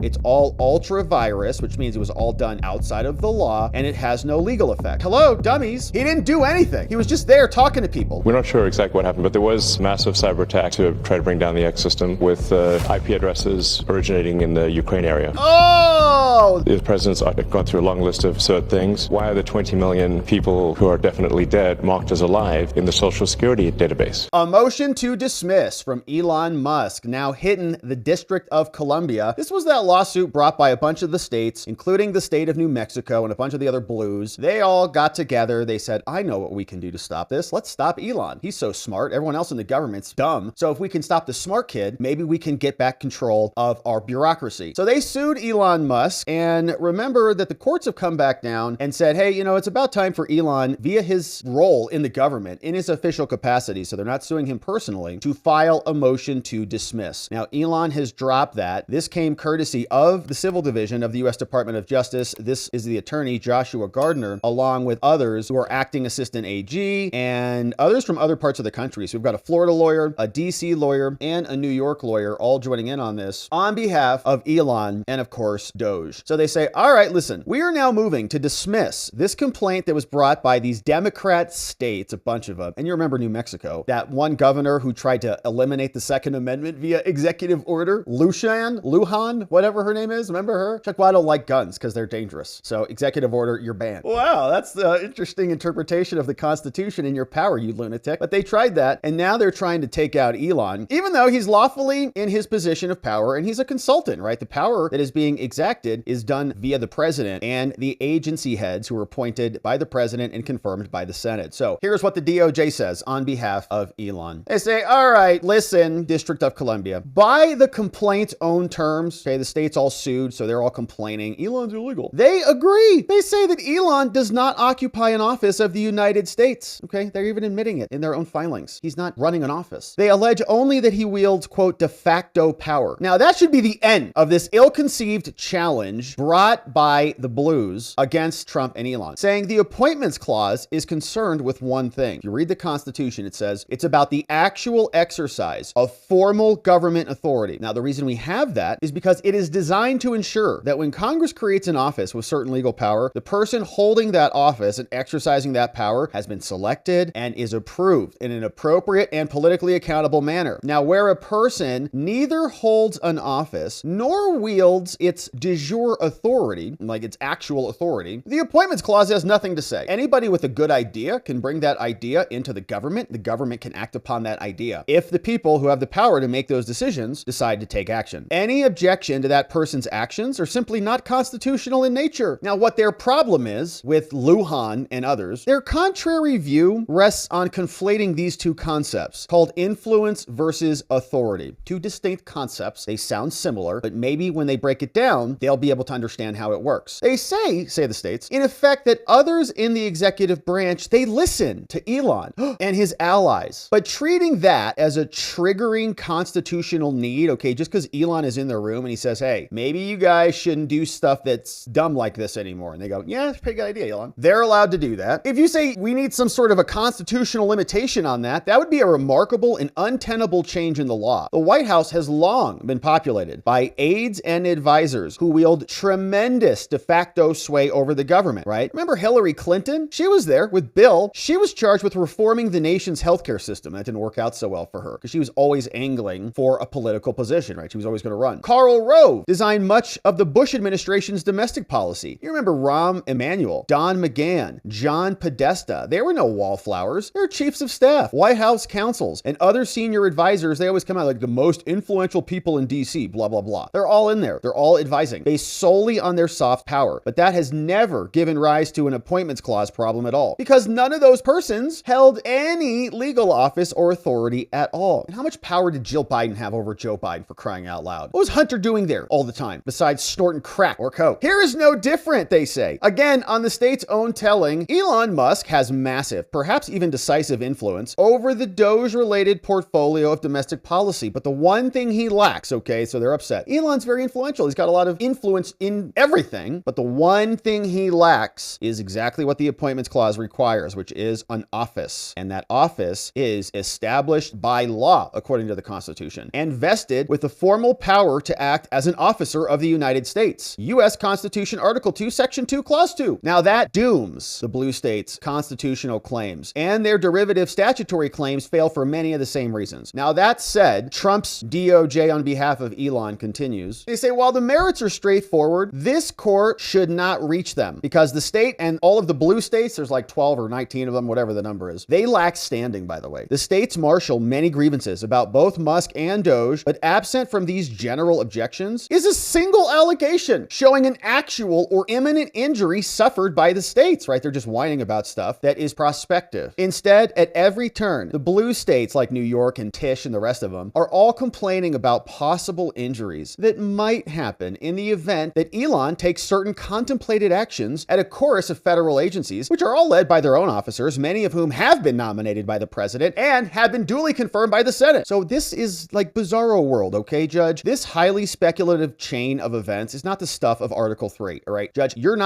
It's all ultra virus, which means it was all done outside of the law, and it has no legal effect. Hello, dummies. He didn't do anything. He was just there talking to people. We're not sure exactly what happened, but there was massive cyber attack to try to bring down the X system with IP addresses originating in the Ukraine area. Oh! The president's gone through a long list of absurd things. Why are the 20 million people who are definitely dead marked as alive in the Social Security database? A motion to dismiss from Elon Musk now hitting the District of Columbia. This was that lawsuit brought by a bunch of the states, including the state of New Mexico and a bunch of the other blues. They all got together. They said, I know what we can do to stop this. Let's stop Elon. He's so smart. Everyone else in the government's dumb. So if we can stop the smart kid, maybe we can get back control of our bureaucracy. So they sued Elon Musk, and remember that the courts have come back down and said, hey, you know, it's about time for Elon, via his role in the government, in his official capacity, so they're not suing him personally, to file a motion to dismiss. Now, Elon has dropped that. This came courtesy of the Civil Division of the U.S. Department of Justice. This is the attorney, Joshua Gardner, along with others who are acting assistant AG and others from other parts of the country. So we've got a Florida lawyer, a DC lawyer, and a New York lawyer all joining in on this on behalf of Elon and, of course, DOGE. So they say, all right, listen, we are now moving to dismiss this complaint that was brought by these Democrat states, a bunch of them. And you remember New Mexico, that one governor who tried to eliminate the Second Amendment via executive order, Lujan, whatever her name is. Remember her? Chuck, well, I don't like guns because they're dangerous. So executive order, you're banned. Wow, that's the interesting interpretation of the Constitution and your power, you lunatic. But they tried that, and now they're trying to take out Elon, even though he's lawfully in his position of power, and he's a consultant, right? The power that is being exacted is done via the president and the agency heads who are appointed by the president and confirmed by the Senate. So here's what the DOJ says on behalf of Elon. They say, all right, listen, District of Columbia, by the complaint's own terms, okay, the state's all sued, so they're all complaining Elon's illegal. They agree. They say that Elon does not occupy an office of the United States. Okay, they're even admitting it in their own filings. He's not running an office. They allege only that he wields, quote, de facto power. Now, that should be the end of this ill-conceived challenge brought by the blues against Trump and Elon, saying the appointments clause is concerned with one thing. If you read the Constitution, it says it's about the actual exercise of formal government authority. Now, the reason we have that is because it is designed to ensure that when Congress creates an office with certain legal power, the person holding that office and exercising that power has been selected and is approved in an appropriate and politically accountable manner. Now, where a person neither holds an office nor wields its de jure authority, like its actual authority, the appointments clause has nothing to say. Anybody with a good idea can bring that idea into the government. The government can act upon that idea if the people who have the power to make those decisions decide to take action. Any objection to that person's actions are simply not constitutional in nature. Now, what their problem is with Lujan and others, their contrary view rests on conflating these two concepts called influence versus authority. Two distinct concepts. They sound similar, but maybe when they break it down, they'll be able to understand how it works. They say the states, in effect, that others in the executive branch, they listen to Elon and his allies. But treating that as a triggering constitutional need, okay, just because Elon is in the room and he says, hey, maybe you guys shouldn't do stuff that's dumb like this anymore. And they go, yeah, that's a pretty good idea, Elon. They're allowed to do that. If you say we need some sort of a constitutional limitation on that, that would be a remarkable and untenable change in the law. The White House has long been populated by aides and advisors who wield tremendous de facto sway over the government, right? Remember Hillary Clinton? She was there with Bill. She was charged with reforming the nation's healthcare system. That didn't work out so well for her because she was always angling for a political position, right? She was always going to run. Karl Rove designed much of the Bush administration's domestic policy. You remember Rahm Emanuel, Don McGahn, John Podesta. They were no wallflowers. They're chiefs of staff, White House counsels, and other senior advisors. They always come out like the most influential people in DC, blah, blah, blah. They're all in there. They're all advising based solely on their soft power. But that has never given rise to an appointments clause problem at all because none of those persons held any legal office or authority at all. And how much power did Jill Biden have over Joe Biden, for crying out loud? What was Hunter doing there all the time besides snorting crack or coke? Here is no different, they say. Again, on the state's own telling, Elon Musk has massive, perhaps even decisive influence over the DOGE-related portfolio of domestic policy. But the one thing he lacks, okay, so they're upset. Elon's very influential. He's got a lot of influence in everything, but the one thing he lacks is exactly what the appointments clause requires, which is an office. And that office is established by law, according to the Constitution, and vested with the formal power to act as an an officer of the United States. U.S. Constitution, Article 2, Section 2, Clause 2. Now that dooms the blue states' constitutional claims, and their derivative statutory claims fail for many of the same reasons. Now that said, Trump's DOJ on behalf of Elon continues. They say, while the merits are straightforward, this court should not reach them because the state and all of the blue states, there's like 12 or 19 of them, whatever the number is, they lack standing, by the way. The states marshal many grievances about both Musk and DOGE, but absent from these general objections is a single allegation showing an actual or imminent injury suffered by the states, right? They're just whining about stuff that is prospective. Instead, at every turn, the blue states like New York and Tish and the rest of them are all complaining about possible injuries that might happen in the event that Elon takes certain contemplated actions at a chorus of federal agencies, which are all led by their own officers, many of whom have been nominated by the president and have been duly confirmed by the Senate. So this is like bizarro world, okay, Judge? This highly speculative chain of events is not the stuff of Article 3, all right? Judge, you're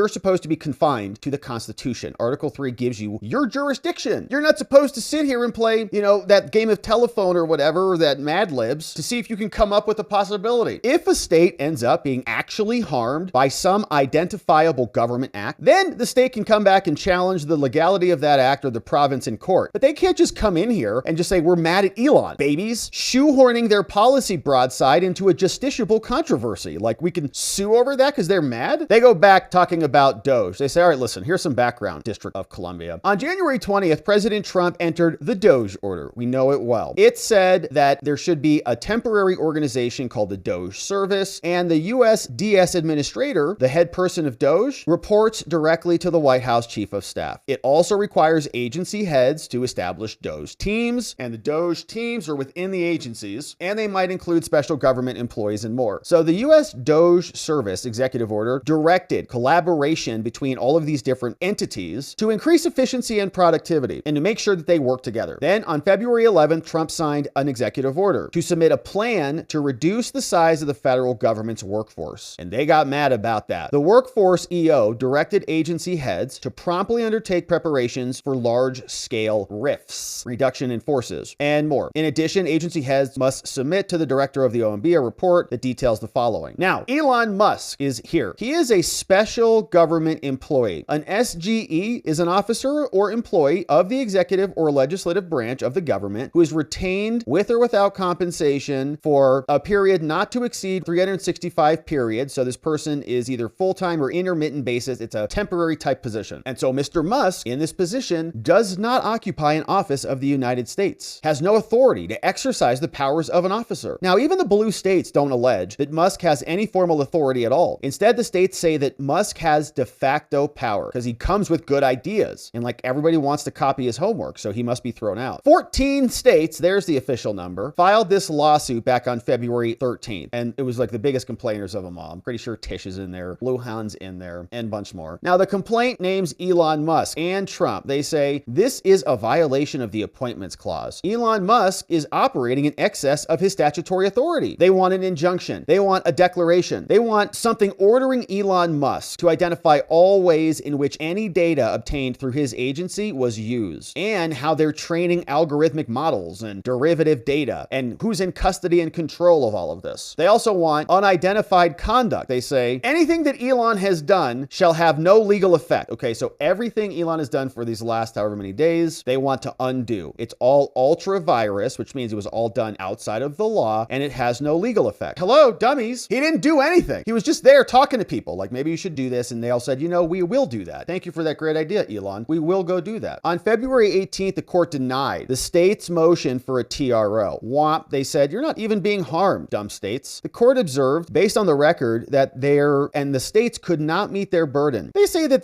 supposed to be confined to the Constitution. Article 3 gives you your jurisdiction. You're not supposed to sit here and play, that game of telephone or whatever, or that Mad Libs to see if you can come up with a possibility. If a state ends up being actually harmed by some identifiable government act, then the state can come back and challenge the legality of that act or the province in court. But they can't just come in here and just say, we're mad at Elon, babies, shoehorning their policy broadside into a justiciable controversy. Like we can sue over that because they're mad? They go back talking about DOGE. They say, all right, listen, here's some background, District of Columbia. On January 20th, President Trump entered the DOGE order. We know it well. It said that there should be a temporary organization called the DOGE Service, and the U.S. DS Administrator, the head person of DOGE, reports directly to the White House Chief of Staff. It also requires agency heads to establish DOGE teams, and the DOGE teams are within the agencies, and they might include special government employees and more. So the U.S. DOGE Service executive order directed collaboration between all of these different entities to increase efficiency and productivity and to make sure that they work together. Then on February 11th, Trump signed an executive order to submit a plan to reduce the size of the federal government's workforce. And they got mad about that. The Workforce EO directed agency heads to promptly undertake preparations for large-scale RIFs, reduction in forces, and more. In addition, agency heads must submit to the director of the OMB a report that details the following. Now, Elon Musk is here. He is a special government employee. An SGE is an officer or employee of the executive or legislative branch of the government who is retained with or without compensation for a period not to exceed 365 periods. So this person is either full-time or intermittent basis. It's a temporary type position. And so Mr. Musk in this position does not occupy an office of the United States, has no authority to exercise the powers of an officer. Now, even the blue states don't allege that Musk has any formal authority at all. Instead, the states say that Musk has de facto power because he comes with good ideas and like everybody wants to copy his homework, so he must be thrown out. 14 states, there's the official number, filed this lawsuit back on February 13th. And it was like the biggest complainers of them all. I'm pretty sure Tish is in there, Lujan's in there, and a bunch more. Now, the complaint names Elon Musk and Trump. They say this is a violation of the Appointments Clause. Elon Musk is operating in excess of his statutory authority. They want an injunction. They want a declaration. They want something ordering Elon Musk to identify all ways in which any data obtained through his agency was used and how they're training algorithmic models and derivative data and who's in custody and control of all of this. They also want unidentified conduct. They say anything that Elon has done shall have no legal effect. Okay, so everything Elon has done for these last however many days, they want to undo. It's all ultra virus, which means it was all done outside of the law and it has no legal effect. Hello, dummies. He didn't do anything. He was just there talking to people like, maybe you should do this. And they all said, we will do that. Thank you for that great idea, Elon. We will go do that. On February 18th, the court denied the state's motion for a TRO. Womp, they said, you're not even being harmed, dumb states. The court observed, based on the record, that the states could not meet their burden. They say that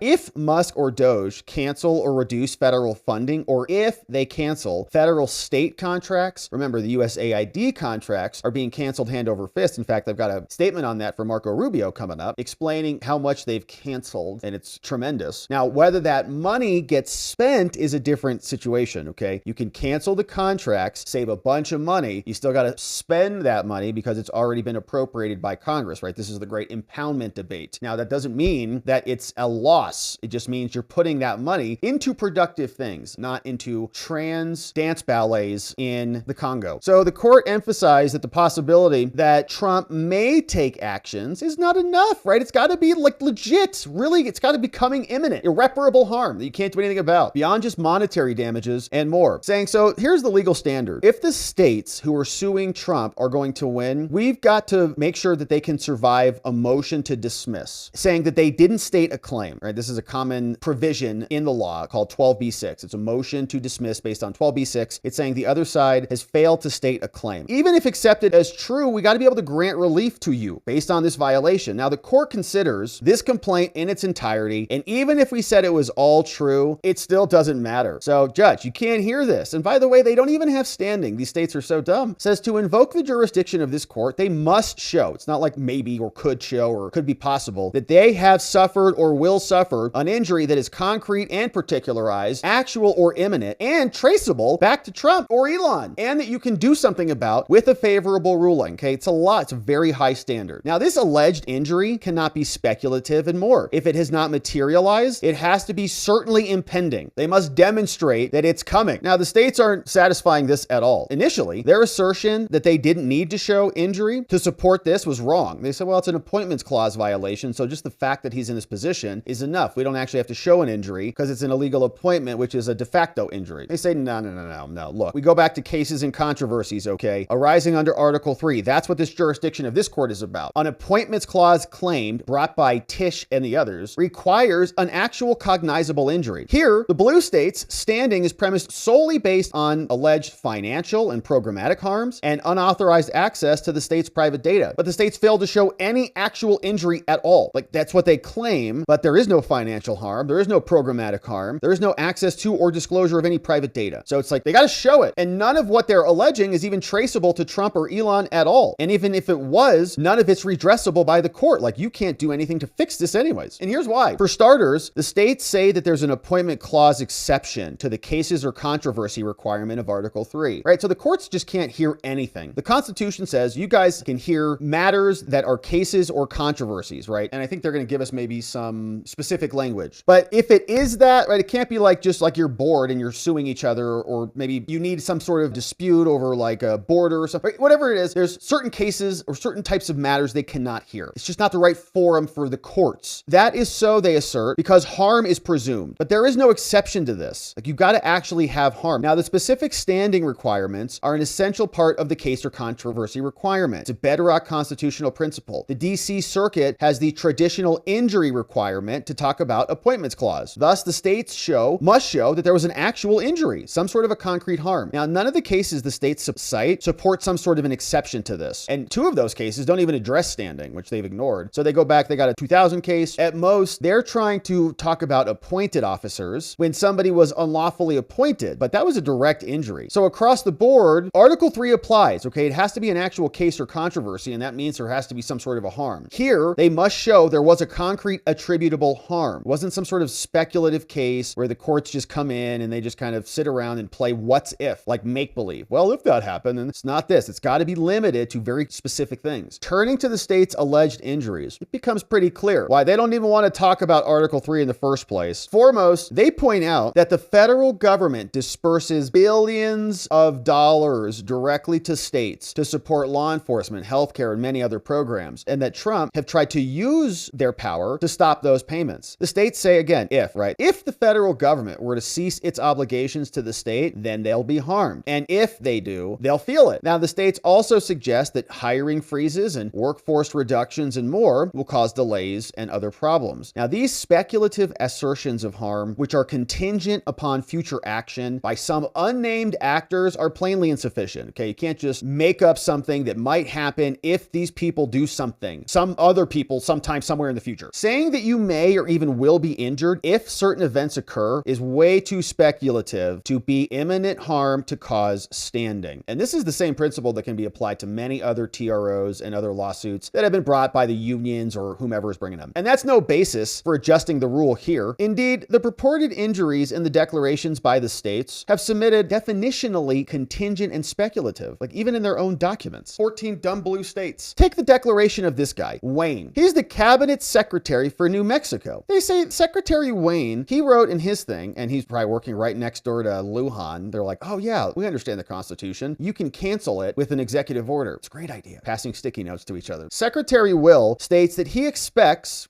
if Musk or DOGE cancel or reduce federal funding, or if they cancel federal state contracts, remember the USAID contracts are being canceled hand over fist. In fact, I've got a statement on that for Marco Rubio coming up, explaining how much they've canceled, and it's tremendous. Now, whether that money gets spent is a different situation, okay? You can cancel the contracts, save a bunch of money. You still got to spend that money because it's already been appropriated by Congress, right? This is the great impoundment debate. Now, that doesn't mean that it's a loss. It just means you're putting that money into productive things, not into trans dance ballets in the Congo. So the court emphasized emphasize that the possibility that Trump may take actions is not enough, right? It's got to be like legit, really, it's got to be becoming imminent, irreparable harm that you can't do anything about, beyond just monetary damages and more. Saying, so here's the legal standard. If the states who are suing Trump are going to win, we've got to make sure that they can survive a motion to dismiss, saying that they didn't state a claim, right? This is a common provision in the law called 12b6. It's a motion to dismiss based on 12b6. It's saying the other side has failed to state a claim. Even if accepted as true, we got to be able to grant relief to you based on this violation. Now, the court considers this complaint in its entirety, and even if we said it was all true, it still doesn't matter. So, judge, you can't hear this. And by the way, they don't even have standing. These states are so dumb. It says to invoke the jurisdiction of this court, they must show, it's not like maybe or could show or could be possible, that they have suffered or will suffer an injury that is concrete and particularized, actual or imminent, and traceable back to Trump or Elon, and that you can do something about with a favorable ruling. Okay, it's a lot. It's a very high standard. Now, this alleged injury cannot be speculative and more. If it has not materialized, it has to be certainly impending. They must demonstrate that it's coming. Now, the states aren't satisfying this at all. Initially, their assertion that they didn't need to show injury to support this was wrong. They said, well, it's an appointments clause violation, so just the fact that he's in this position is enough. We don't actually have to show an injury because it's an illegal appointment, which is a de facto injury. They say, no. Look, we go back to cases and controversies, okay? Arising under Article 3. That's what this jurisdiction of this court is about. An appointments clause claim brought by Tisch and the others requires an actual cognizable injury. Here, the blue states' standing is premised solely based on alleged financial and programmatic harms and unauthorized access to the state's private data. But the states failed to show any actual injury at all. Like, that's what they claim, but there is no financial harm. There is no programmatic harm. There is no access to or disclosure of any private data. So it's like, they got to show it. And none of what they're alleging is even traceable to Trump or Elon at all. And even if it was, none of it's redressable by the court. Like, you can't do anything to fix this anyways. And here's why. For starters, the states say that there's an appointment clause exception to the cases or controversy requirement of Article 3, right? So the courts just can't hear anything. The Constitution says you guys can hear matters that are cases or controversies, right? And I think they're going to give us maybe some specific language. But if it is that, right, it can't be like just like you're bored and you're suing each other, or maybe you need some sort of dispute over like a border or something, right? Whatever it is, there's certain cases or certain types of matters they cannot hear. It's just not the right forum for the courts. That is so, they assert, because harm is presumed. But there is no exception to this. Like, you've got to actually have harm. Now, the specific standing requirements are an essential part of the case or controversy requirement. It's a bedrock constitutional principle. The DC Circuit has the traditional injury requirement to talk about appointments clause. Thus, the states must show that there was an actual injury, some sort of a concrete harm. Now, none of the cases the states cite support some sort of an exception to this. And two of those cases don't even address standing, which they've ignored. So they go back, they got a 2000 case. At most, they're trying to talk about appointed officers when somebody was unlawfully appointed, but that was a direct injury. So across the board, Article 3 applies, okay? It has to be an actual case or controversy, and that means there has to be some sort of a harm. Here, they must show there was a concrete attributable harm. It wasn't some sort of speculative case where the courts just come in and they just kind of sit around and play what's if, like make-believe. Well, if that happened, then it's not this. It's got to be limited to very specific things. Turning to the state's alleged injuries, it becomes pretty clear why they don't even want to talk about Article 3 in the first place. Foremost, they point out that the federal government disperses billions of dollars directly to states to support law enforcement, healthcare, and many other programs, and that Trump have tried to use their power to stop those payments. The states say, again, if the federal government were to cease its obligations to the state, then they'll be harmed. And if they do, they'll feel it. Now, the states also suggest that hiring freezes and workforce reductions and more will cause delays and other problems. Now, these speculative assertions of harm, which are contingent upon future action by some unnamed actors, are plainly insufficient. Okay, you can't just make up something that might happen if these people do something, some other people sometime somewhere in the future. Saying that you may or even will be injured if certain events occur is way too speculative to be imminent harm to cause standing. And this is the same principle that can be applied to many other TROs and other lawsuits that have been brought by the unions or whomever is bringing them. And that's no basis for adjusting the rule here. Indeed, the purported injuries in the declarations by the states have submitted definitionally contingent and speculative, like even in their own documents. 14 dumb blue states. Take the declaration of this guy, Wayne. He's the cabinet secretary for New Mexico. They say Secretary Wayne, he wrote in his thing, and he's probably working right next door to Lujan. They're like, oh yeah, we understand the Constitution. You can cancel it with an executive order. It's a great idea. Passing sticky notes to each other. Secretary Will states that he expects,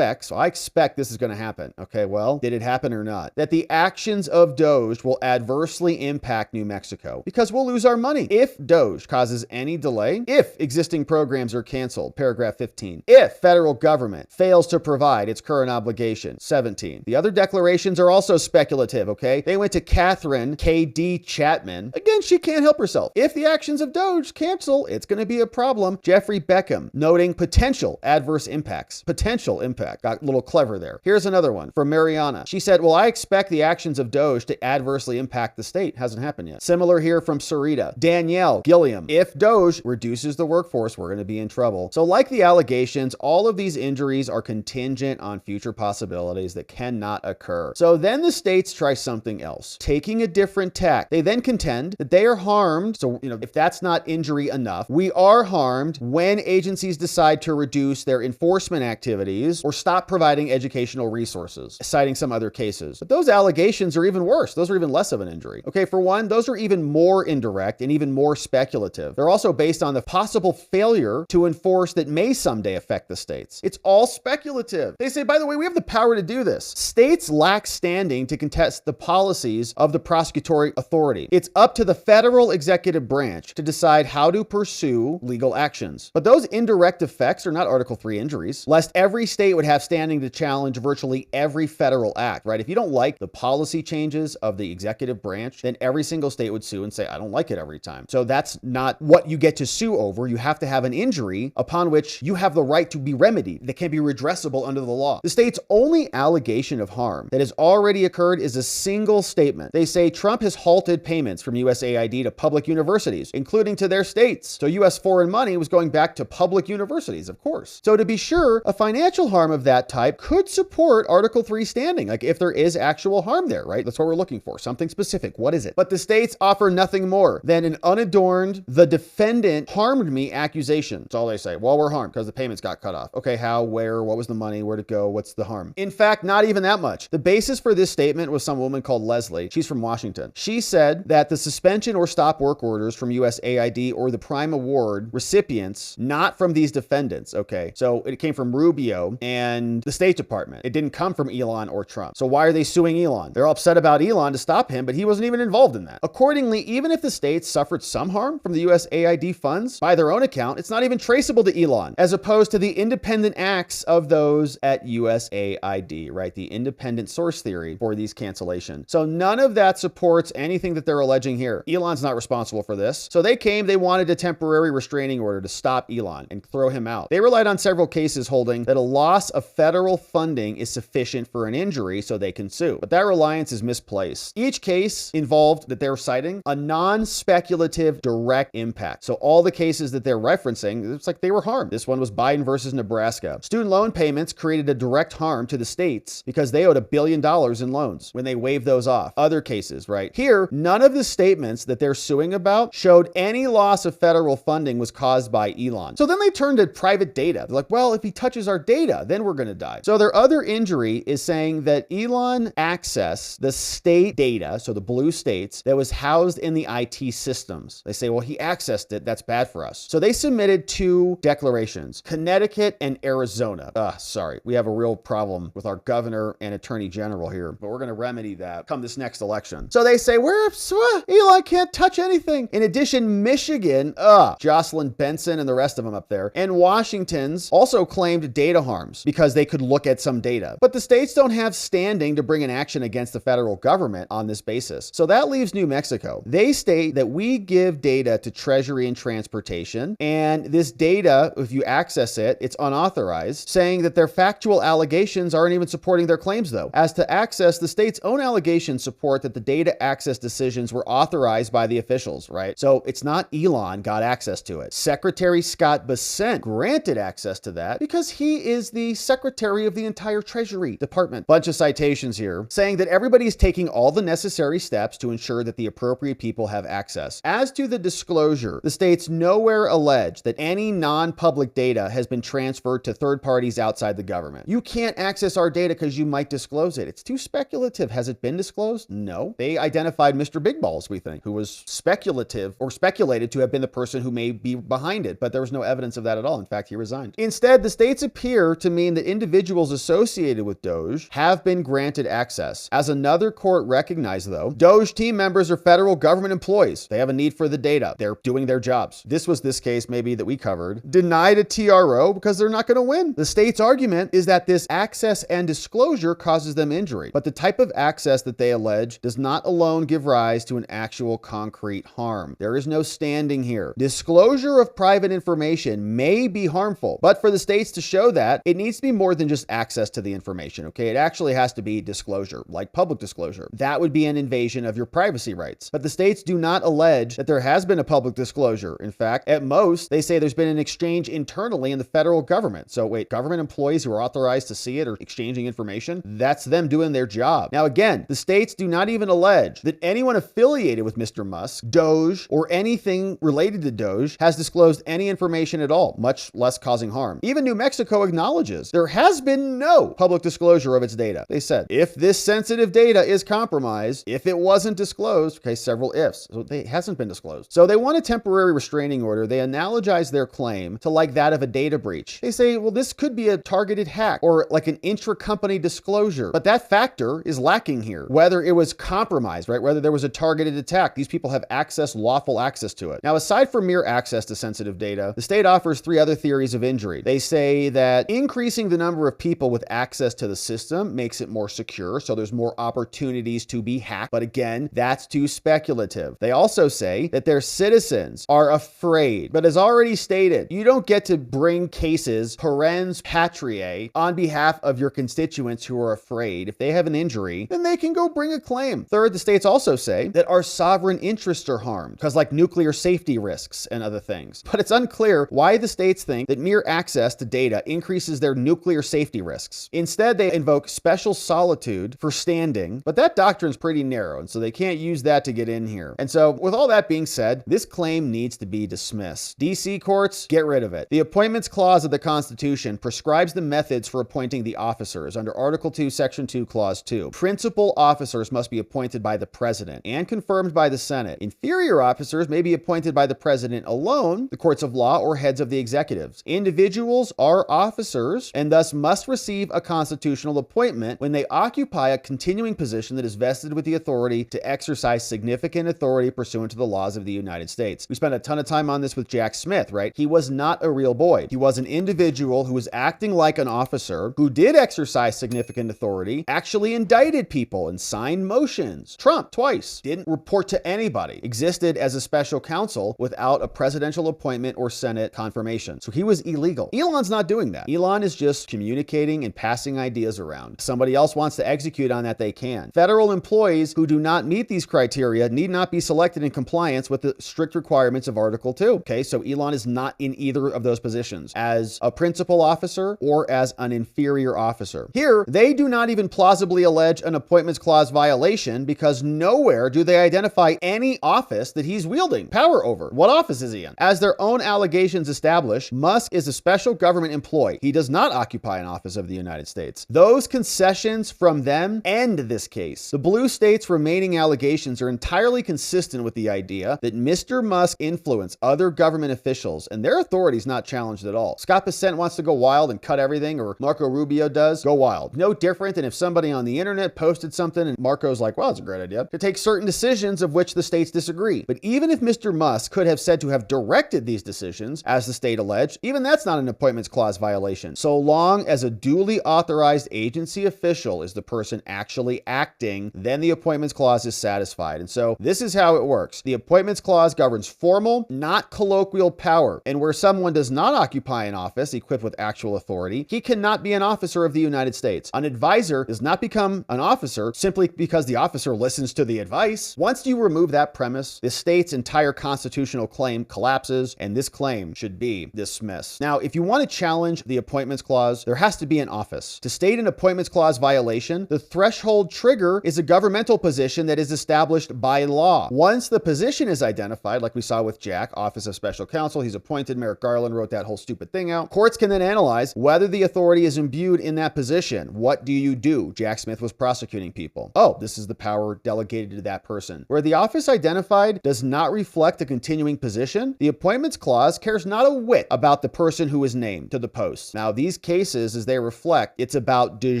so I expect this is going to happen. Okay, well, did it happen or not? That the actions of DOGE will adversely impact New Mexico because we'll lose our money. If DOGE causes any delay, if existing programs are canceled, paragraph 15, if federal government fails to provide its current obligation, 17. The other declarations are also speculative, okay? They went to Catherine K.D. Chapman. Again, she can't help herself. If the actions of DOGE cancel, it's going to be a problem. Jeffrey Beckham, noting potential adverse impacts. Potential impact. Got a little clever there. Here's another one from Mariana. She said, well, I expect the actions of DOGE to adversely impact the state. Hasn't happened yet. Similar here from Sarita. Danielle Gilliam. If DOGE reduces the workforce, we're going to be in trouble. So like the allegations, all of these injuries are contingent on future possibilities that cannot occur. So then the states try something else, taking a different tack. They then contend that they are harmed. So, if that's not injury enough, we are harmed when agencies decide to reduce their enforcement activities or stop providing educational resources, citing some other cases. But those allegations are even worse. Those are even less of an injury. Okay, for one, those are even more indirect and even more speculative. They're also based on the possible failure to enforce that may someday affect the states. It's all speculative. They say, by the way, we have the power to do this. States lack standing to contest the policies of the prosecutory authority. It's up to the federal executive branch to decide how to pursue legal actions. But those indirect effects are not Article 3 injuries, lest every state would have standing to challenge virtually every federal act, right? If you don't like the policy changes of the executive branch, then every single state would sue and say, I don't like it every time. So that's not what you get to sue over. You have to have an injury upon which you have the right to be remedied that can be redressable under the law. The state's only allegation of harm that has already occurred is a single statement. They say Trump has halted payments from USAID to public universities, including to their states. So US foreign money was going back to public universities, of course. So to be sure, a financial harm of that type could support Article 3 standing, like if there is actual harm there, right? That's what we're looking for, something specific. What is it? But the states offer nothing more than an unadorned, the defendant harmed me accusation. That's all they say. Well, we're harmed because the payments got cut off. Okay, how, where, what was the money, where'd it go, what's the harm? In fact, not even that much. The basis for this statement was some woman called Leslie. She's from Washington. She said that the suspension or stop work orders from USAID or the prime award recipients, not from these defendants, okay? So it came from Rubio and the State Department. It didn't come from Elon or Trump. So why are they suing Elon? They're upset about Elon to stop him, but he wasn't even involved in that. Accordingly, even if the states suffered some harm from the USAID funds, by their own account, it's not even traceable to Elon, as opposed to the independent acts of those at USAID, right? The independent source theory for these cancellations. So none of that supports anything that they're alleging here. Elon's not responsible for this. So they wanted a temporary restraining order to stop Elon and throw him out. They relied on several cases holding that a loss of federal funding is sufficient for an injury so they can sue. But that reliance is misplaced. Each case involved that they're citing a non-speculative direct impact. So all the cases that they're referencing, it's like they were harmed. This one was Biden versus Nebraska. Student loan payments created a direct harm to the states because they owed $1 billion in loans when they waived those off. Other cases, right? Here, none of the statements that they're suing about showed any loss of federal funding was caused by Elon. So then they turned to private data. They're like, well, if he touches our data, then we're going to die. So their other injury is saying that Elon accessed the state data, so the blue states, that was housed in the IT systems. They say, well, he accessed it. That's bad for us. So they submitted two declarations, Connecticut and Arizona. Sorry, we have a real problem with our governor and attorney general here, but we're going to remedy that come this next election. So they say, Elon can't touch anything. In addition, Michigan, Jocelyn Benson and the rest of them up there, and Washington's also claimed data harms because they could look at some data. But the states don't have standing to bring an action against the federal government on this basis. So that leaves New Mexico. They state that we give data to Treasury and Transportation, and this data, if you access it, it's unauthorized, saying that their factual allegations aren't even supporting their claims though. As to access, the state's own allegations support that the data access decisions were authorized by the officials, right? So it's not Elon got access to it. Secretary Scott Bessent granted access to that because he is the secretary of the entire Treasury Department. Bunch of citations here saying that everybody is taking all the necessary steps to ensure that the appropriate people have access. As to the disclosure, the states nowhere allege that any non-public data has been transferred to third parties outside the government. You can't access our data because you might disclose it. It's too speculative. Has it been disclosed? No. They identified Mr. Big Balls, we think, who was speculative or speculated to have been the person who may be behind it, but there was no evidence of that at all. In fact, he resigned. Instead, the states appear to mean that individuals associated with DOGE have been granted access. As another court recognized, though, DOGE team members are federal government employees. They have a need for the data. They're doing their jobs. This was this case maybe that we covered. Denied a TRO because they're not going to win. The state's argument is that this access and disclosure causes them injury, but the type of access that they allege does not alone give rise to an actual concrete harm. There is no standing here. Disclosure of private information may be harmful, but for the states to show that, it needs to be more than just access to the information, okay? It actually has to be disclosure, like public disclosure. That would be an invasion of your privacy rights. But the states do not allege that there has been a public disclosure. In fact, at most, they say there's been an exchange internally in the federal government. So wait, government employees who are authorized to see it or exchanging information? That's them doing their job. Now again, the states do not even allege that anyone affiliated with Mr. Musk, DOGE, or anything related to DOGE has disclosed any information at all, much less causing harm. Even New Mexico acknowledges there has been no public disclosure of its data. They said, if this sensitive data is compromised, if it wasn't disclosed, okay, several ifs, so it hasn't been disclosed. So they want a temporary restraining order. They analogize their claim to like that of a data breach. They say, well, this could be a targeted hack or like an intra-company disclosure, but that factor is lacking here. Whether it was compromised, right? Whether there was a targeted attack, these people have access, lawful access to it. Now, aside from mere access to sensitive data, the state offers three other theories of injury. They say that increasing the number of people with access to the system makes it more secure, so there's more opportunities to be hacked. But again, that's too speculative. They also say that their citizens are afraid. But as already stated, you don't get to bring cases parens patriae on behalf of your constituents who are afraid. If they have an injury, then they can go bring a claim. Third, the states also say that our sovereign interests are harmed because like nuclear safety risks and other things. But it's unclear why the states think that mere access to data increases their nuclear safety risks. Instead, they invoke special solitude for standing, but that doctrine's pretty narrow, and so they can't use that to get in here. And so with all that being said, this claim needs to be dismissed. DC courts, get rid of it. The Appointments Clause of the Constitution prescribes the methods for appointing the officers under Article 2, Section 2, Clause 2. Principal officers must be appointed by the President and confirmed by the Senate. Inferior officers may be appointed by the President alone, the courts of law, or heads of the executives. Individuals are officers and thus must receive a constitutional appointment when they occupy a continuing position that is vested with the authority to exercise significant authority pursuant to the laws of the United States. We spent a ton of time on this with Jack Smith, right? He was not a real boy. He was an individual who was acting like an officer who did exercise significant authority, actually indicted people and signed motions. Trump, twice, didn't report to anybody, existed as a special counsel without a presidential appointment or Senate confirmation. So he was illegal. Elon's not doing that. Elon is just communicating and passing ideas around. If somebody else wants to execute on that, they can. Federal employees who do not meet these criteria need not be selected in compliance with the strict requirements of Article 2. Okay, so Elon is not in either of those positions as a principal officer or as an inferior officer. Here, they do not even plausibly allege an Appointments Clause violation because nowhere do they identify any office that he's wielding power over. What office is he in? As their own allegations establish, Musk is a special government employee. He does not occupy an office of the United States. Those concessions from them end this case. The blue states' remaining allegations are entirely consistent with the idea that Mr. Musk influenced other government officials and their authority is not challenged at all. Scott Pecent wants to go wild and cut everything, or Marco Rubio does, go wild. No different than if somebody on the internet posted something and Marco's like, well, that's a great idea, to take certain decisions of which the states disagree. But even if Mr. Musk could have said to have directed these decisions, as the state alleged, even that's not an Appointments Clause violation. So long as a duly authorized agency official is the person actually acting, then the Appointments Clause is satisfied. And so this is how it works. The Appointments Clause governs formal, not colloquial power. And where someone does not occupy an office equipped with actual authority, he cannot be an officer of the United States. An advisor does not become an officer simply because the officer listens to the advice. Once you remove that premise, the state's entire constitutional claim collapses, and this claim should be dismissed. Now, if you want to challenge the Appointments Clause, there has to be an office. To state an Appointments Clause violation, the threshold trigger is a governmental position that is established by law. Once the position is identified, like we saw with Jack, Office of Special Counsel, he's appointed, Merrick Garland wrote that whole stupid thing out. Courts can then analyze whether the authority is imbued in that position. What do you do? Jack Smith was prosecuting people. Oh, this is the power delegated to that person. Where the office identified does not reflect a continuing position, the Appointments Clause cares not a whit about the person who is named to the post. Now, these cases, as they reflect, it's about de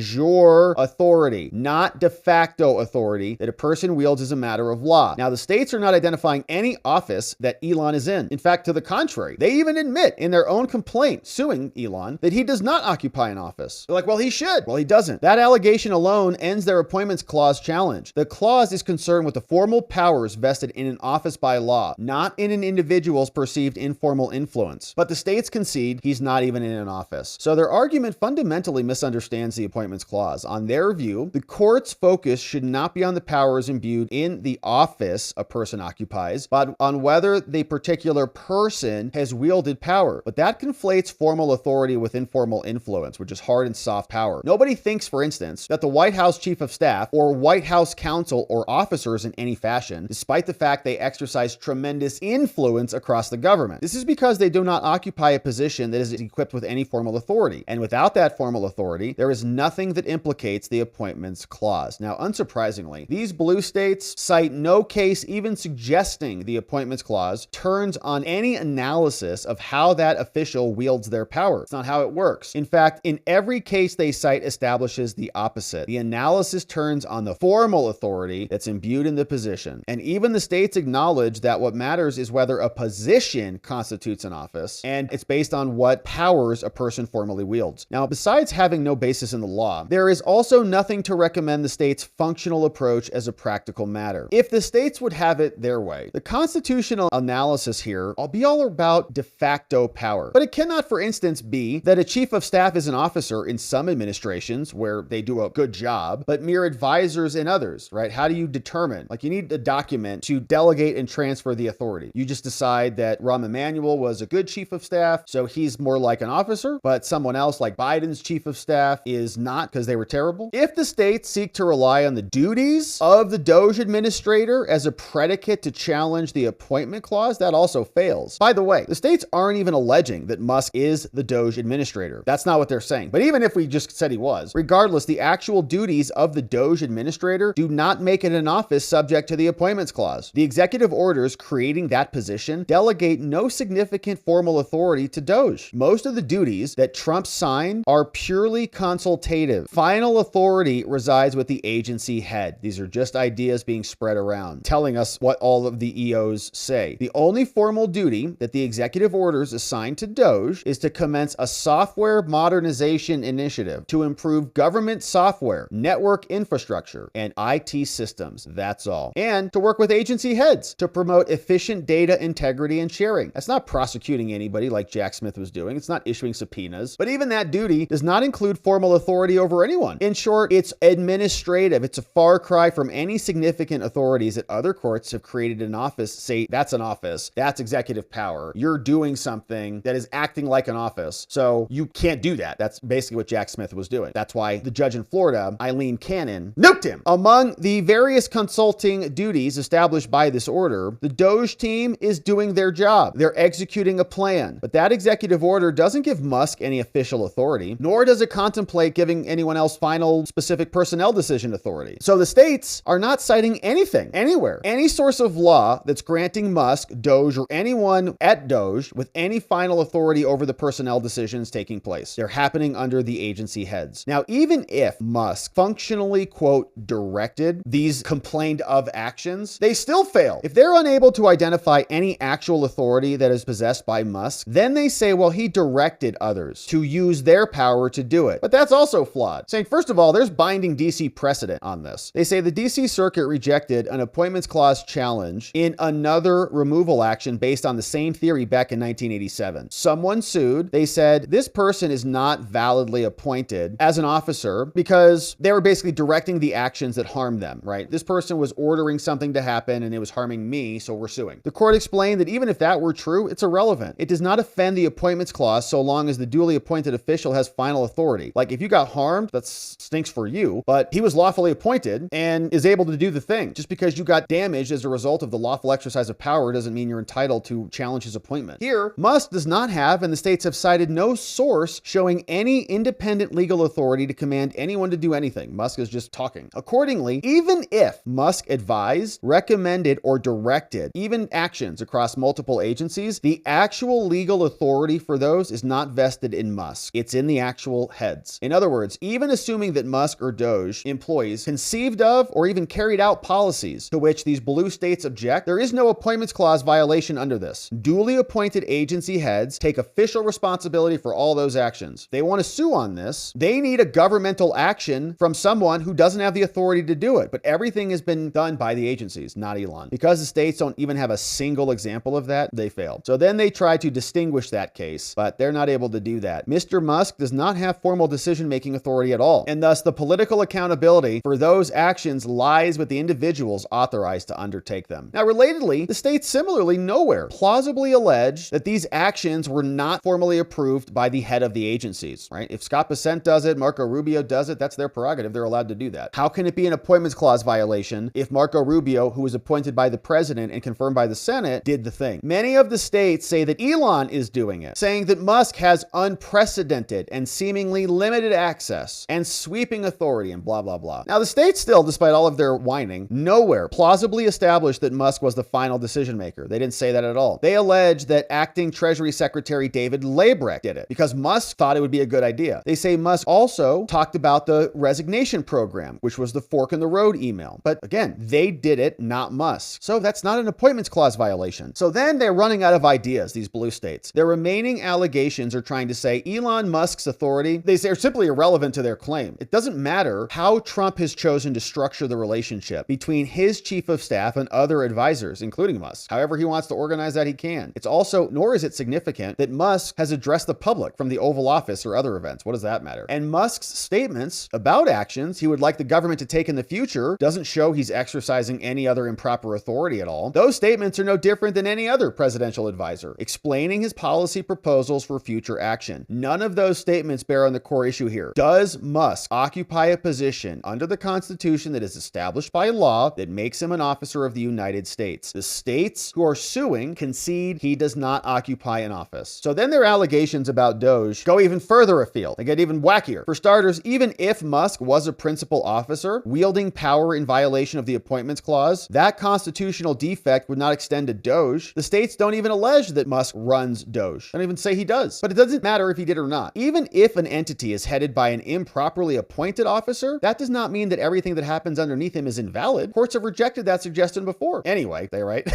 jure authority, not de facto authority that a person wields as a matter of law. Now, the states are not identifying any office that Elon is in. In fact, to the contrary, they even admit in their own complaint suing Elon that he does not occupy an office. They're like, well, he should. Well, he doesn't. That allegation alone ends their Appointments Clause challenge. The clause is concerned with the formal powers vested in an office by law, not in an individual's perceived informal influence. But the states concede he's not even in an office. So their argument fundamentally misunderstands the Appointments Clause. On their view, the court's focus should not be on the powers imbued in the office a person occupies, but on whether the particular person has wielded power. But that conflates formal authority with informal influence, which is hard and soft power. Nobody thinks, for instance, that the White House Chief of Staff or White House counsel or officers in any fashion, despite the fact they exercise tremendous influence across the government. This is because they do not occupy a position that is equipped with any formal authority. And without that formal authority, there is nothing that implicates the Appointments Clause. Now, unsurprisingly, these blue states cite no case even suggesting the Appointments Clause turns on any analysis of how that official wields their power. It's not how it works. In fact, in every case they cite establishes the opposite. The analysis turns on the formal authority that's imbued in the position. And even the states acknowledge that what matters is whether a position constitutes an office, and it's based on what powers a person formally wields. Now, besides having no basis in the law, there is also nothing to recommend the state's functional approach as a practical matter. If the states would have it their way, the constitutional analysis here will be all about de facto power. But it cannot, for instance, be that a chief of staff is an officer in some administrations where they do a good job, but mere advisors in others, right? How do you determine? Like, you need a document to delegate and transfer the authority. You just decide that Rahm Emanuel was a good chief of staff, so he's more like an officer, but someone else like Biden's chief of staff is not because they were terrible. If the states seek to rely on the duties of the DOGE administrator as a predicate to challenge the Appointment Clause, that also fails. By the way, the states aren't even alleging that Musk is the DOGE administrator. That's not what they're saying. But even if we just said he was, regardless, the actual duties of the DOGE administrator do not make it an office subject to the Appointments Clause. The executive orders creating that position delegate no significant formal authority to DOGE. Most of the duties that Trump signed are purely consultative. Final authority resides with the agency head. These are just ideas being spread around, telling us what all of the EOs say. The only formal duty that the executive orders assign to DOGE is to commence a software modernization initiative to improve government software, network infrastructure, and IT systems. That's all. And to work with agency heads to promote efficient data integrity and sharing. That's not prosecuting anybody like Jack Smith was doing. It's not issuing subpoenas. But even that duty does not include formal authority over anyone. In short, it's administrative. It's a far cry from any significant authorities that other courts have created an office. Say, that's an office. That's executive power. You're doing something that is acting like an office. So you can't do that. That's basically what Jack Smith was doing. That's why the judge in Florida, Eileen Cannon, nuked him. Among the various consulting duties established by this order, the DOGE team is doing their job. They're executing a plan. But that executive order doesn't give Musk any official authority, nor does it contemplate giving anyone else final specific personnel decision authority. So the states are not citing anything, anywhere, any source of law that's granting Musk, DOGE, or anyone at DOGE with any final authority over the personnel decisions taking place. They're happening under the agency heads. Now, even if Musk functionally, quote, directed these complained of actions, they still fail. If they're unable to identify any actual authority that is possessed by Musk, then they say, well, he directed others to use their power to do it. But that's also flawed. Saying, first of all, there's binding DC precedent on this. They say the DC Circuit rejected an Appointments Clause challenge in another removal action based on the same theory back in 1987. Someone sued. They said this person is not validly appointed as an officer because they were basically directing the actions that harmed them, right? This person was ordering something to happen and it was harming me, so we're suing. The court explained that even if that were true, it's irrelevant. It does not offend the Appointments Clause so long as the duly appointed official has final authority. Like, if you got harmed, that stinks for you, but he was lawfully appointed and is able to do the thing. Just because you got damaged as a result of the lawful exercise of power doesn't mean you're entitled to challenge his appointment. Here, Musk does not have, and the states have cited no source showing any independent legal authority to command anyone to do anything. Musk is just talking. Accordingly, even if Musk advised, recommended, or directed directed, even actions across multiple agencies, the actual legal authority for those is not vested in Musk. It's in the actual heads. In other words, even assuming that Musk or DOGE employees conceived of or even carried out policies to which these blue states object, there is no appointments clause violation under this. Duly appointed agency heads take official responsibility for all those actions. If they want to sue on this, they need a governmental action from someone who doesn't have the authority to do it. But everything has been done by the agencies, not Elon. Because the states don't even have a single example of that, they failed. So then they try to distinguish that case, but they're not able to do that. Mr. Musk does not have formal decision-making authority at all, and thus the political accountability for those actions lies with the individuals authorized to undertake them. Now, relatedly, the states similarly nowhere plausibly allege that these actions were not formally approved by the head of the agencies, right? If Scott Bessent does it, Marco Rubio does it, that's their prerogative. They're allowed to do that. How can it be an appointments clause violation if Marco Rubio, who was appointed by the president and confirmed by the Senate, did the thing? Many of the states say that Elon is doing it, saying that Musk has unprecedented and seemingly limited access and sweeping authority and blah, blah, blah. Now, the states still, despite all of their whining, nowhere plausibly established that Musk was the final decision maker. They didn't say that at all. They allege that acting Treasury Secretary David Labrecht did it because Musk thought it would be a good idea. They say Musk also talked about the resignation program, which was the fork in the road email. But again, they did it, not Musk. So that's not an appointments clause violation. So then they're running out of ideas, these blue states. Their remaining allegations are trying to say Elon Musk's authority, they say, are simply irrelevant to their claim. It doesn't matter how Trump has chosen to structure the relationship between his chief of staff and other advisors, including Musk. However he wants to organize that, he can. It's also, nor is it significant that Musk has addressed the public from the Oval Office or other events. What does that matter? And Musk's statements about actions he would like the government to take in the future doesn't show he's exercising any other improper authority at all. Those statements are no different than any other presidential advisor, explaining his policy proposals for future action. None of those statements bear on the core issue here. Does Musk occupy a position under the Constitution that is established by law that makes him an officer of the United States? The states who are suing concede he does not occupy an office. So then their allegations about DOGE go even further afield. They get even wackier. For starters, even if Musk was a principal officer wielding power in violation of the appointments clause, that constitutional defect would not extend to DOGE. The states don't even allege that Musk runs DOGE. They don't even say he does. But it doesn't matter if he did or not. Even if an entity is headed by an improperly appointed officer, that does not mean that everything that happens underneath him is invalid. Courts have rejected that suggestion before. Anyway, they right.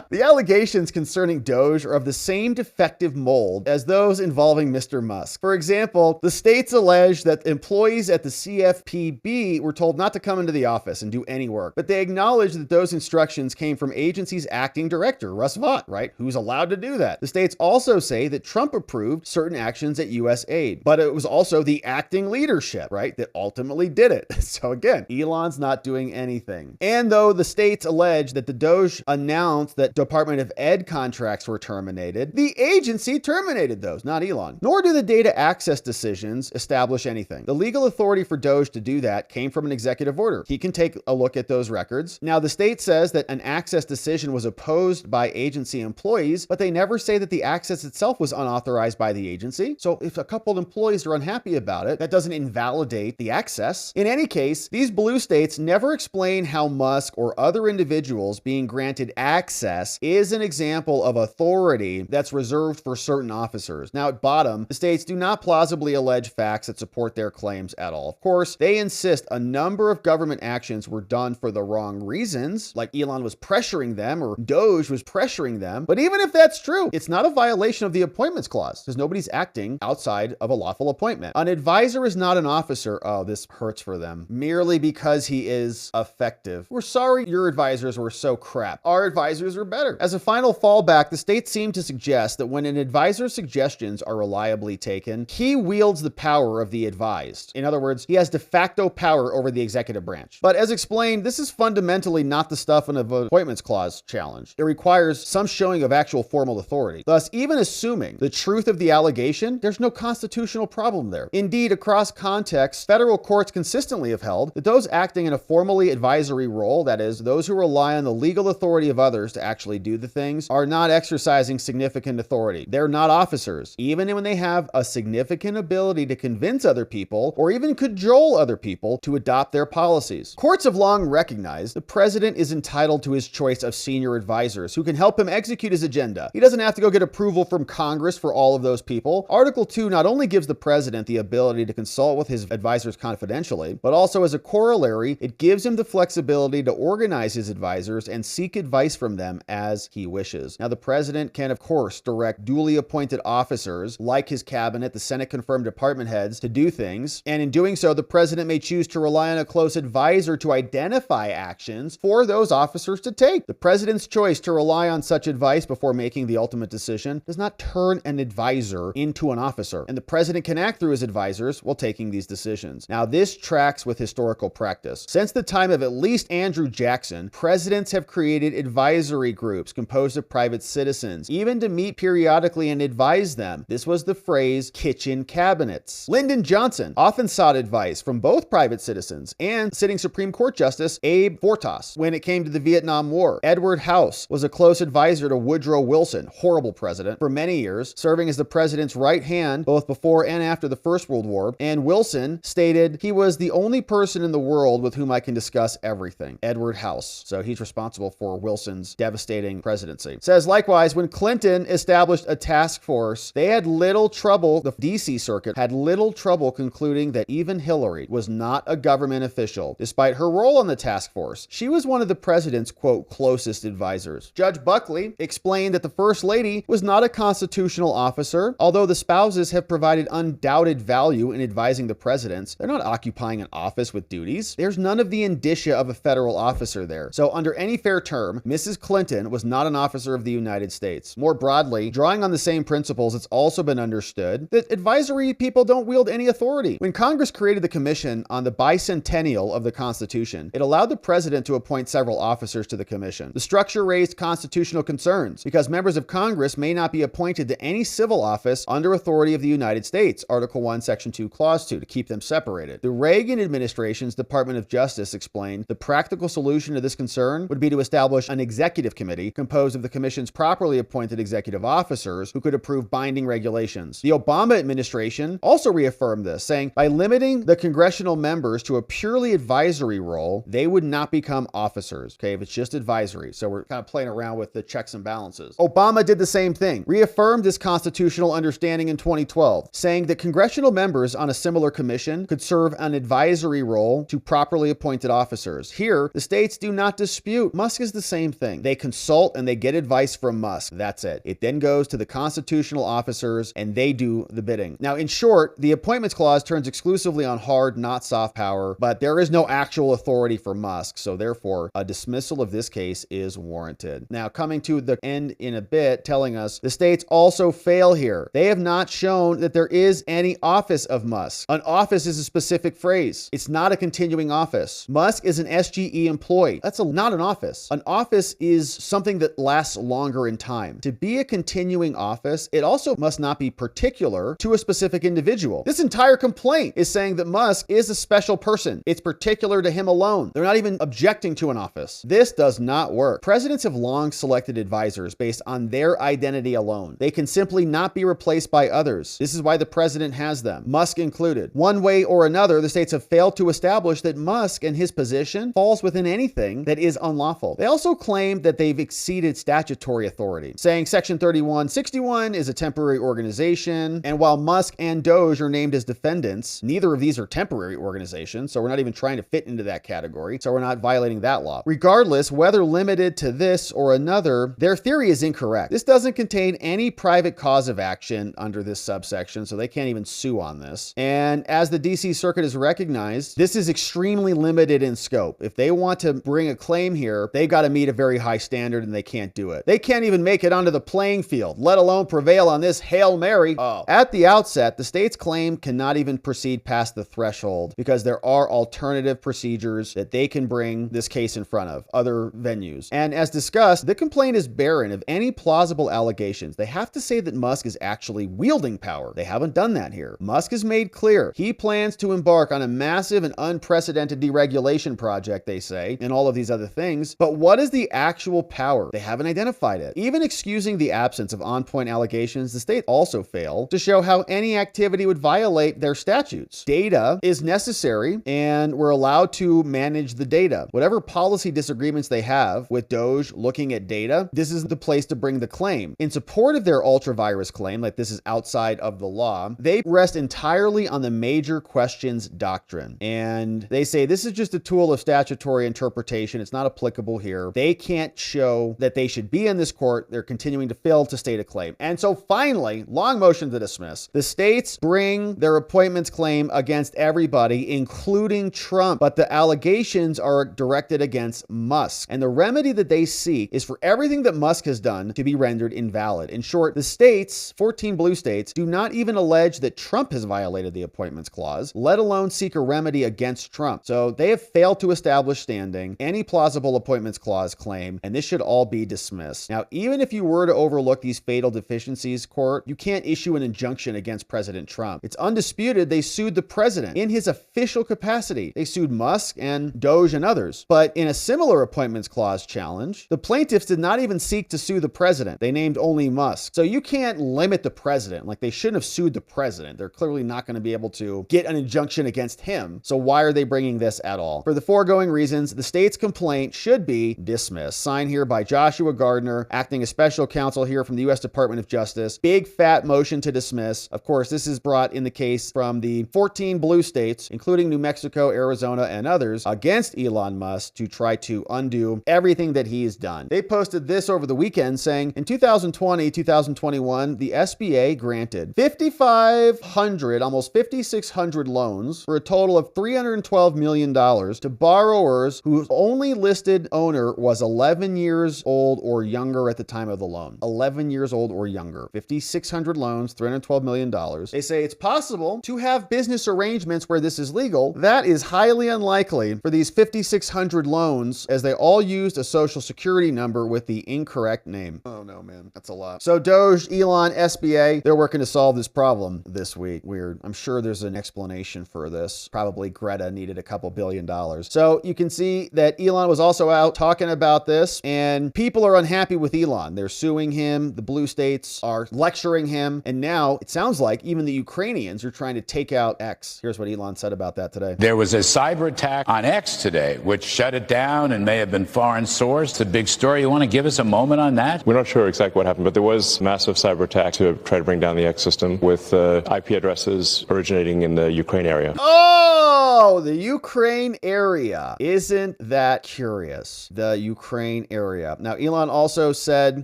The allegations concerning DOGE are of the same defective mold as those involving Mr. Musk. For example, the states allege that employees at the CFPB were told not to come into the office and do any work, but they acknowledge that those instructions came from agency's acting director, Russ Vought, right? Who's allowed to do that. The states also say that Trump approved certain actions at U.S. aid, but it was also the acting leadership, right, that ultimately did it. So again, Elon's not doing anything. And though the states allege that the DOGE announced that Department of Ed contracts were terminated, the agency terminated those, not Elon. Nor do the data access decisions establish anything. The legal authority for DOGE to do that came from an executive order. He can take a look at those records. Now, the state says that an access decision was opposed by agency employees, but they never say that the access itself was unauthorized by the agency. So if a couple of employees are unhappy about it, that doesn't invalidate the access. In any case, these blue states never explain how Musk or other individuals being granted access is an example of authority that's reserved for certain officers. Now, at bottom, the states do not plausibly allege facts that support their claims at all. Of course, they insist a number of government actions were done for the wrong reasons, like Elon was pressuring them or DOGE was pressuring them. But even if that's true, it's not a violation of the appointments clause because nobody's acting outside of a lawful appointment. An advisor is not an officer. Oh, this hurts for them. Merely because he is effective. We're sorry your advisors were so crap. Our advisors are better. As a final fallback, the states seem to suggest that when an advisor's suggestions are reliably taken, he wields the power of the advised. In other words, he has de facto power over the executive branch. But as explained, this is fundamentally not the stuff in an appointments clause challenge. It requires some showing of actual formal authority. Thus, even assuming the truth of the allegation, there's no constitutional problem there. Indeed, across contexts, federal courts consistently have held that those acting in a formally advisory role, that is, those who rely on the legal authority of others to actually do the things, are not exercising significant authority. They're not officers, even when they have a significant ability to convince other people or even cajole other people to adopt their policies. Courts have long recognized the president is entitled entitled to his choice of senior advisors who can help him execute his agenda. He doesn't have to go get approval from Congress for all of those people. Article 2 not only gives the president the ability to consult with his advisors confidentially, but also as a corollary, it gives him the flexibility to organize his advisors and seek advice from them as he wishes. Now, the president can, of course, direct duly appointed officers like his cabinet, the Senate-confirmed department heads, to do things, and in doing so, the president may choose to rely on a close advisor to identify actions for those officers to take. The president's choice to rely on such advice before making the ultimate decision does not turn an advisor into an officer, and the president can act through his advisors while taking these decisions. Now, this tracks with historical practice. Since the time of at least Andrew Jackson, presidents have created advisory groups composed of private citizens, even to meet periodically and advise them. This was the phrase kitchen cabinets. Lyndon Johnson often sought advice from both private citizens and sitting Supreme Court Justice Abe Fortas when it came to the Vietnam War. Edward House was a close advisor to Woodrow Wilson, horrible president, for many years, serving as the president's right hand both before and after the First World War, and Wilson stated he was the only person in the world with whom I can discuss everything. Edward House. So he's responsible for Wilson's devastating presidency. Says likewise, when Clinton established a task force, they had little trouble, the DC circuit had little trouble concluding that even Hillary was not a government official, despite her role on the task force. She was one of the president's, quote, closest advisors. Judge Buckley explained that the First Lady was not a constitutional officer. Although the spouses have provided undoubted value in advising the presidents, they're not occupying an office with duties. There's none of the indicia of a federal officer there. So under any fair term, Mrs. Clinton was not an officer of the United States. More broadly, drawing on the same principles, it's also been understood that advisory people don't wield any authority. When Congress created the commission on the bicentennial of the Constitution, it allowed the president to appoint several officers to the commission. The structure raised constitutional concerns because members of Congress may not be appointed to any civil office under authority of the United States, Article 1, Section 2, Clause 2, to keep them separated. The Reagan administration's Department of Justice explained the practical solution to this concern would be to establish an executive committee composed of the commission's properly appointed executive officers who could approve binding regulations. The Obama administration also reaffirmed this, saying by limiting the congressional members to a purely advisory role, they would not become officers, okay, if it's just advisory. So we're kind of playing around with the checks and balances. Obama did the same thing, reaffirmed this constitutional understanding in 2012, saying that congressional members on a similar commission could serve an advisory role to properly appointed officers. Here, the states do not dispute. Musk is the same thing. They consult and they get advice from Musk. That's it. It then goes to the constitutional officers and they do the bidding. Now, in short, the appointments clause turns exclusively on hard, not soft power, but there is no actual authority for Musk. So therefore, a dismissal of this case is warranted. Now, coming to the end in a bit, telling us the states also fail here. They have not shown that there is any office of Musk. An office is a specific phrase. It's not a continuing office. Musk is an SGE employee. That's not an office. An office is something that lasts longer in time. To be a continuing office, it also must not be particular to a specific individual. This entire complaint is saying that Musk is a special person. It's particular to him alone. They're not even objecting to an office. This does not work. Presidents have long selected advisors based on their identity alone. They can simply not be replaced by others. This is why the president has them, Musk included. One way or another, the states have failed to establish that Musk and his position falls within anything that is unlawful. They also claim that they've exceeded statutory authority, saying Section 3161 is a temporary organization, and while Musk and DOGE are named as defendants, neither of these are temporary organizations, so we're not even trying to fit into that category, so we're not violating that law. Regardless, whether limited to this or another, their theory is incorrect. This doesn't contain any private cause of action under this subsection, so they can't even sue on this. And as the DC Circuit has recognized, this is extremely limited in scope. If they want to bring a claim here, they've got to meet a very high standard and they can't do it. They can't even make it onto the playing field, let alone prevail on this Hail Mary. At the outset, the state's claim cannot even proceed past the threshold because there are alternative procedures that they can bring this case in front of, other venues. And as discussed, the complaint is barren of any plausible allegations. They have to say that Musk is actually wielding power. They haven't done that here. Musk has made clear he plans to embark on a massive and unprecedented deregulation project, they say, and all of these other things. But what is the actual power? They haven't identified it. Even excusing the absence of on-point allegations, the state also failed to show how any activity would violate their statutes. Data is necessary, and we're allowed to manage the data. Whatever policy disagreements disagreements they have with DOGE looking at data, this is the place to bring the claim. In support of their ultra-virus claim, like this is outside of the law, they rest entirely on the major questions doctrine. And they say this is just a tool of statutory interpretation. It's not applicable here. They can't show that they should be in this court. They're continuing to fail to state a claim. And so finally, long motion to dismiss. The states bring their appointments claim against everybody, including Trump, but the allegations are directed against Musk. And the remedy that they seek is for everything that Musk has done to be rendered invalid. In short, the states, 14 blue states, do not even allege that Trump has violated the appointments clause, let alone seek a remedy against Trump. So they have failed to establish standing, any plausible appointments clause claim, and this should all be dismissed. Now, even if you were to overlook these fatal deficiencies, court, you can't issue an injunction against President Trump. It's undisputed they sued the president in his official capacity. They sued Musk and DOGE and others. But in a similar appointments clause challenge, the plaintiffs did not even seek to sue the president. They named only Musk. So you can't limit the president. Like, they shouldn't have sued the president. They're clearly not going to be able to get an injunction against him. So why are they bringing this at all? For the foregoing reasons, the state's complaint should be dismissed. Signed here by Joshua Gardner, acting as special counsel here from the U.S. Department of Justice. Big fat motion to dismiss. Of course, this is brought in the case from the 14 blue states, including New Mexico, Arizona, and others, against Elon Musk to try to undo everything that he's done. They posted this over the weekend saying, in 2020, 2021, the SBA granted 5,500, almost 5,600 loans for a total of $312 million to borrowers whose only listed owner was 11 years old or younger at the time of the loan. 11 years old or younger. 5,600 loans, $312 million. They say it's possible to have business arrangements where this is legal. That is highly unlikely for these 5,600 loans, as they all used a social security number with the incorrect name. Oh no, man, that's a lot. So DOGE, Elon, SBA, they're working to solve this problem this week. Weird. I'm sure there's an explanation for this. Probably Greta needed a couple $2 billion. So you can see that Elon was also out talking about this, and people are unhappy with Elon. They're suing him. The blue states are lecturing him. And now it sounds like even the Ukrainians are trying to take out X. Here's what Elon said about that today. There was a cyber attack on X today, which shut it down and may have been foreign sourced. It's a big story. You want to give us a moment on that? We're not sure exactly what happened, but there was massive cyber attack to try to bring down the X system with IP addresses originating in the Ukraine area. Oh, the Ukraine area. Isn't that curious? The Ukraine area. Now, Elon also said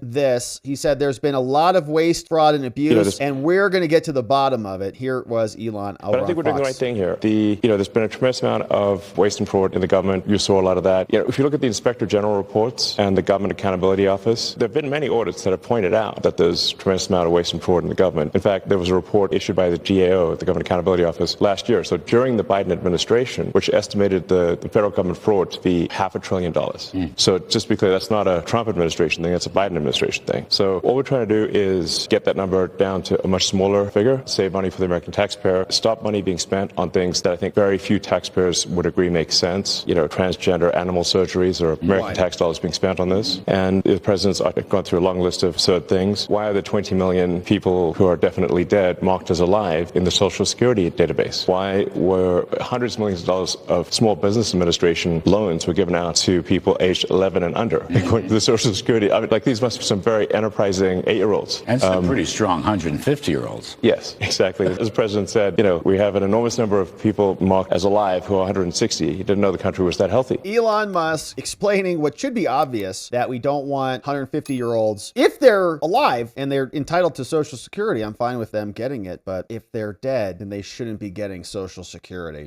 this. He said there's been a lot of waste, fraud, and abuse, and we're going to get to the bottom of it. Here was Elon. But I think we're doing the right thing here. There's been a tremendous amount of waste and fraud in the government. You saw a lot of that. If you look at the Inspector General reports and the Government Accountability Office, there have been many audits that have pointed out that there's a tremendous amount of waste and fraud in the government. In fact, there was a report issued by the GAO, the Government Accountability Office, last year. So during the Biden administration, which estimated the federal government fraud to be $500 billion. So just to be clear, that's not a Trump administration thing, that's a Biden administration thing. So all we're trying to do is get that number down to a much smaller figure, save money for the American taxpayer, stop money being spent on things that I think very few taxpayers would agree make sense. Transgender animal surgeries or American tax dollars being spent on this. And the president's gone through a long list of absurd things. Why are the 20 million people who are definitely dead marked as alive in the Social Security database? Why were hundreds of millions of dollars of Small Business Administration loans were given out to people aged 11 and under, according to the Social Security? I mean, these must be some very enterprising 8-year-olds. And some pretty strong 150-year-olds. Yes, exactly. As the president said, we have an enormous number of people marked as alive who are 160. He didn't know the country was that healthy. Elon Musk explaining what should be obvious, that we don't want 150-year-olds. If they're alive and they're entitled to Social Security, I'm fine with them getting it. But if they're dead, then they shouldn't be getting Social Security.